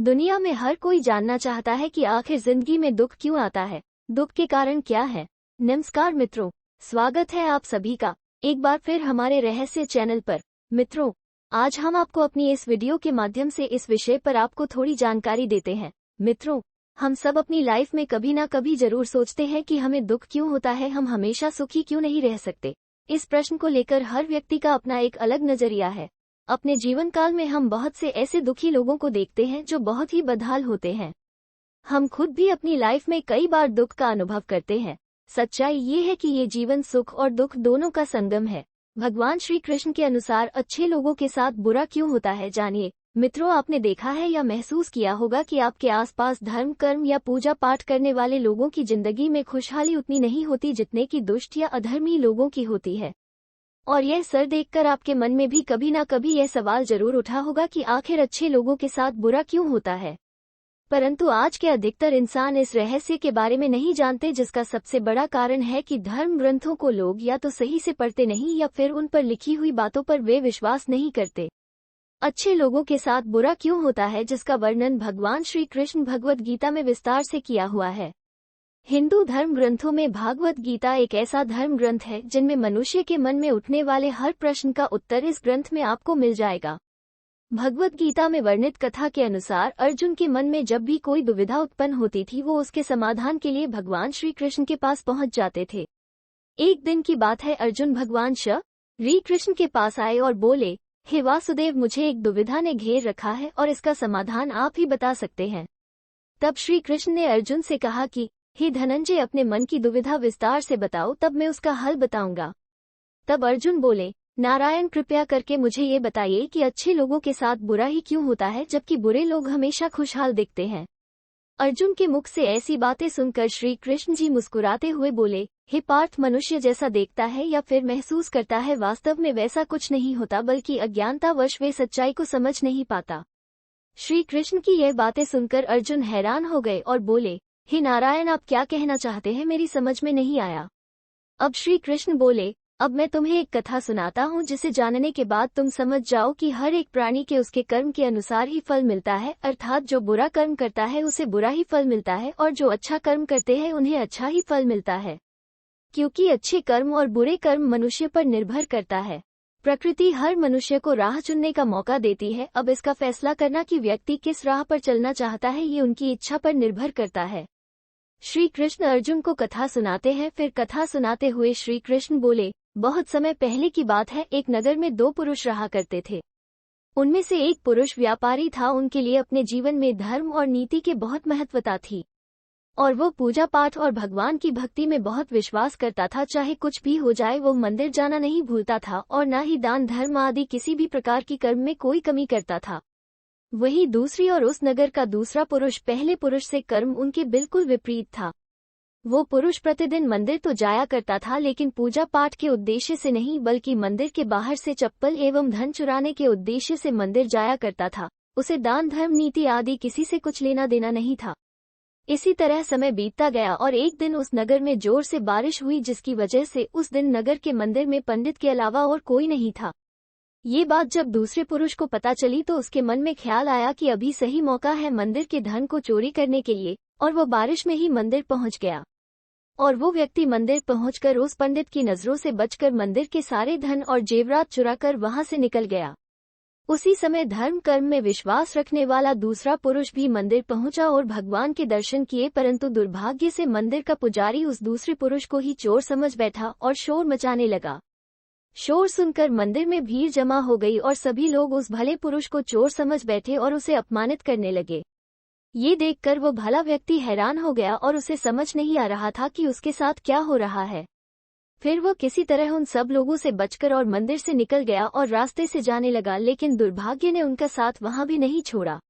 दुनिया में हर कोई जानना चाहता है कि आखिर जिंदगी में दुख क्यों आता है, दुख के कारण क्या है। नमस्कार मित्रों, स्वागत है आप सभी का एक बार फिर हमारे रहस्य चैनल पर। मित्रों, आज हम आपको अपनी इस वीडियो के माध्यम से इस विषय पर आपको थोड़ी जानकारी देते हैं। मित्रों, हम सब अपनी लाइफ में कभी ना कभी जरूर सोचते हैं कि हमें दुख क्यों होता है, हम हमेशा सुखी क्यों नहीं रह सकते। इस प्रश्न को लेकर हर व्यक्ति का अपना एक अलग नजरिया है। अपने जीवन काल में हम बहुत से ऐसे दुखी लोगों को देखते हैं जो बहुत ही बदहाल होते हैं। हम खुद भी अपनी लाइफ में कई बार दुख का अनुभव करते हैं। सच्चाई ये है कि ये जीवन सुख और दुख दोनों का संगम है। भगवान श्री कृष्ण के अनुसार अच्छे लोगों के साथ बुरा क्यों होता है, जानिए। मित्रों, आपने देखा है या महसूस किया होगा कि आपके आसपास धर्म, कर्म या पूजा पाठ करने वाले लोगों की जिंदगी में खुशहाली उतनी नहीं होती जितने की दुष्ट या अधर्मी लोगों की होती है। और यह सर देखकर आपके मन में भी कभी ना कभी यह सवाल जरूर उठा होगा कि आखिर अच्छे लोगों के साथ बुरा क्यों होता है। परंतु आज के अधिकतर इंसान इस रहस्य के बारे में नहीं जानते, जिसका सबसे बड़ा कारण है कि धर्म ग्रंथों को लोग या तो सही से पढ़ते नहीं या फिर उन पर लिखी हुई बातों पर वे विश्वास नहीं करते। अच्छे लोगों के साथ बुरा क्यों होता है, जिसका वर्णन भगवान श्री कृष्ण भगवद गीता में विस्तार से किया हुआ है। हिंदू धर्म ग्रंथों में भागवत गीता एक ऐसा धर्म ग्रंथ है जिनमें मनुष्य के मन में उठने वाले हर प्रश्न का उत्तर इस ग्रंथ में आपको मिल जाएगा। भगवत गीता में वर्णित कथा के अनुसार अर्जुन के मन में जब भी कोई दुविधा उत्पन्न होती थी, वो उसके समाधान के लिए भगवान श्री कृष्ण के पास पहुंच जाते थे। एक दिन की बात है, अर्जुन भगवान श्री कृष्ण के पास आए और बोले, हे वासुदेव, मुझे एक दुविधा ने घेर रखा है और इसका समाधान आप ही बता सकते हैं। तब श्री कृष्ण ने अर्जुन से कहा कि हे धनंजय, अपने मन की दुविधा विस्तार से बताओ, तब मैं उसका हल बताऊंगा। तब अर्जुन बोले, नारायण, कृपया करके मुझे ये बताइए कि अच्छे लोगों के साथ बुरा ही क्यों होता है जबकि बुरे लोग हमेशा खुशहाल दिखते हैं। अर्जुन के मुख से ऐसी बातें सुनकर श्री कृष्ण जी मुस्कुराते हुए बोले, हे पार्थ, मनुष्य जैसा देखता है या फिर महसूस करता है, वास्तव में वैसा कुछ नहीं होता, बल्कि अज्ञानतावश वे सच्चाई को समझ नहीं पाता। श्री कृष्ण की यह बातें सुनकर अर्जुन हैरान हो गए और बोले, हे नारायण, आप क्या कहना चाहते हैं, मेरी समझ में नहीं आया। अब श्री कृष्ण बोले, अब मैं तुम्हें एक कथा सुनाता हूँ जिसे जानने के बाद तुम समझ जाओ कि हर एक प्राणी के उसके कर्म के अनुसार ही फल मिलता है, अर्थात जो बुरा कर्म करता है उसे बुरा ही फल मिलता है और जो अच्छा कर्म करते हैं उन्हें अच्छा ही फल मिलता है। क्योंकि अच्छे कर्म और बुरे कर्म मनुष्य पर निर्भर करता है। प्रकृति हर मनुष्य को राह चुनने का मौका देती है। अब इसका फैसला करना कि व्यक्ति किस राह पर चलना चाहता है, ये उनकी इच्छा पर निर्भर करता है। श्री कृष्ण अर्जुन को कथा सुनाते हैं। फिर कथा सुनाते हुए श्री कृष्ण बोले, बहुत समय पहले की बात है, एक नगर में दो पुरुष रहा करते थे। उनमें से एक पुरुष व्यापारी था। उनके लिए अपने जीवन में धर्म और नीति के बहुत महत्वता थी और वो पूजा पाठ और भगवान की भक्ति में बहुत विश्वास करता था। चाहे कुछ भी हो जाए, वो मंदिर जाना नहीं भूलता था और न ही दान धर्म आदि किसी भी प्रकार की कर्म में कोई कमी करता था। वही दूसरी और उस नगर का दूसरा पुरुष, पहले पुरुष से कर्म उनके बिल्कुल विपरीत था। वो पुरुष प्रतिदिन मंदिर तो जाया करता था, लेकिन पूजा पाठ के उद्देश्य से नहीं, बल्कि मंदिर के बाहर से चप्पल एवं धन चुराने के उद्देश्य से मंदिर जाया करता था। उसे दान धर्म नीति आदि किसी से कुछ लेना देना नहीं था। इसी तरह समय बीतता गया और एक दिन उस नगर में जोर से बारिश हुई, जिसकी वजह से उस दिन नगर के मंदिर में पंडित के अलावा और कोई नहीं था। ये बात जब दूसरे पुरुष को पता चली तो उसके मन में ख्याल आया कि अभी सही मौका है मंदिर के धन को चोरी करने के लिए, और वो बारिश में ही मंदिर पहुंच गया। और वो व्यक्ति मंदिर पहुंचकर उस पंडित की नजरों से बचकर मंदिर के सारे धन और जेवरात चुराकर वहां से निकल गया। उसी समय धर्म कर्म में विश्वास रखने वाला दूसरा पुरुष भी मंदिर पहुंचा और भगवान के दर्शन किए, परंतु दुर्भाग्य से मंदिर का पुजारी उस दूसरे पुरुष को ही चोर समझ बैठा और शोर मचाने लगा। शोर सुनकर मंदिर में भीड़ जमा हो गई और सभी लोग उस भले पुरुष को चोर समझ बैठे और उसे अपमानित करने लगे। ये देखकर वो भला व्यक्ति हैरान हो गया और उसे समझ नहीं आ रहा था कि उसके साथ क्या हो रहा है। फिर वो किसी तरह उन सब लोगों से बचकर और मंदिर से निकल गया और रास्ते से जाने लगा, लेकिन दुर्भाग्य ने उनका साथ वहां भी नहीं छोड़ा।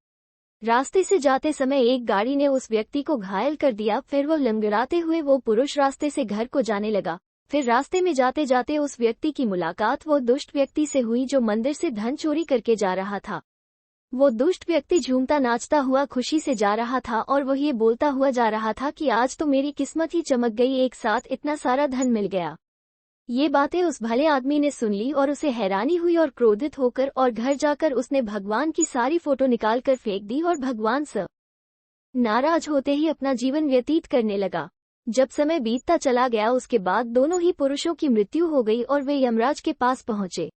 रास्ते से जाते समय एक गाड़ी ने उस व्यक्ति को घायल कर दिया। फिर वो लंगड़ाते हुए वो पुरुष रास्ते से घर को जाने लगा। फिर रास्ते में जाते जाते उस व्यक्ति की मुलाकात वो दुष्ट व्यक्ति से हुई जो मंदिर से धन चोरी करके जा रहा था। वो दुष्ट व्यक्ति झूमता नाचता हुआ खुशी से जा रहा था और वो ये बोलता हुआ जा रहा था कि आज तो मेरी किस्मत ही चमक गई, एक साथ इतना सारा धन मिल गया। ये बातें उस भले आदमी ने सुन ली और उसे हैरानी हुई और क्रोधित होकर और घर जाकर उसने भगवान की सारी फोटो निकाल कर फेंक दी और भगवान से नाराज होते ही अपना जीवन व्यतीत करने लगा। जब समय बीतता चला गया उसके बाद दोनों ही पुरुषों की मृत्यु हो गई और वे यमराज के पास पहुंचे।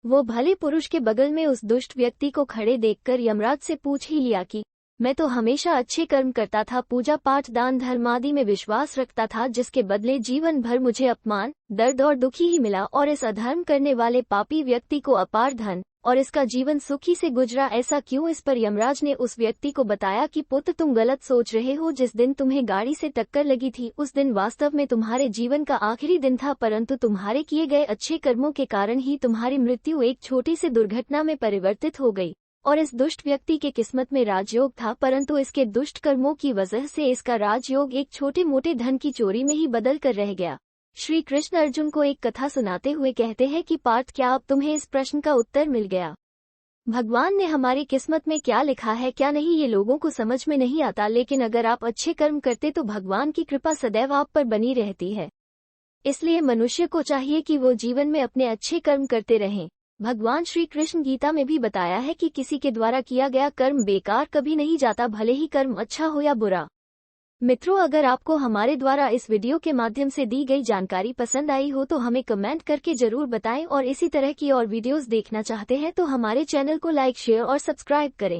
वो भले पुरुष के बगल में उस दुष्ट व्यक्ति को खड़े देखकर यमराज से पूछ ही लिया कि मैं तो हमेशा अच्छे कर्म करता था, पूजा पाठ दान धर्म आदि में विश्वास रखता था, जिसके बदले जीवन भर मुझे अपमान दर्द और दुखी ही मिला, और इस अधर्म करने वाले पापी व्यक्ति को अपार धन और इसका जीवन सुखी से गुजरा, ऐसा क्यों? इस पर यमराज ने उस व्यक्ति को बताया कि पुत्र तुम गलत सोच रहे हो। जिस दिन तुम्हें गाड़ी से टक्कर लगी थी उस दिन वास्तव में तुम्हारे जीवन का आखिरी दिन था, परंतु तुम्हारे किए गए अच्छे कर्मों के कारण ही तुम्हारी मृत्यु एक छोटी सी दुर्घटना में परिवर्तित हो गई। और इस दुष्ट व्यक्ति के किस्मत में राजयोग था, परंतु इसके दुष्ट कर्मों की वजह से इसका राजयोग एक छोटे मोटे धन की चोरी में ही बदल कर रह गया। श्री कृष्ण अर्जुन को एक कथा सुनाते हुए कहते हैं कि पार्थ, क्या अब तुम्हें इस प्रश्न का उत्तर मिल गया? भगवान ने हमारी किस्मत में क्या लिखा है क्या नहीं, ये लोगों को समझ में नहीं आता, लेकिन अगर आप अच्छे कर्म करते तो भगवान की कृपा सदैव आप पर बनी रहती है। इसलिए मनुष्य को चाहिए कि वो जीवन में अपने अच्छे कर्म करते रहें। भगवान श्री कृष्ण गीता में भी बताया है कि किसी के द्वारा किया गया कर्म बेकार कभी नहीं जाता, भले ही कर्म अच्छा हो या बुरा। मित्रों, अगर आपको हमारे द्वारा इस वीडियो के माध्यम से दी गई जानकारी पसंद आई हो तो हमें कमेंट करके जरूर बताएं, और इसी तरह की और वीडियोस देखना चाहते हैं तो हमारे चैनल को लाइक शेयर और सब्सक्राइब करें।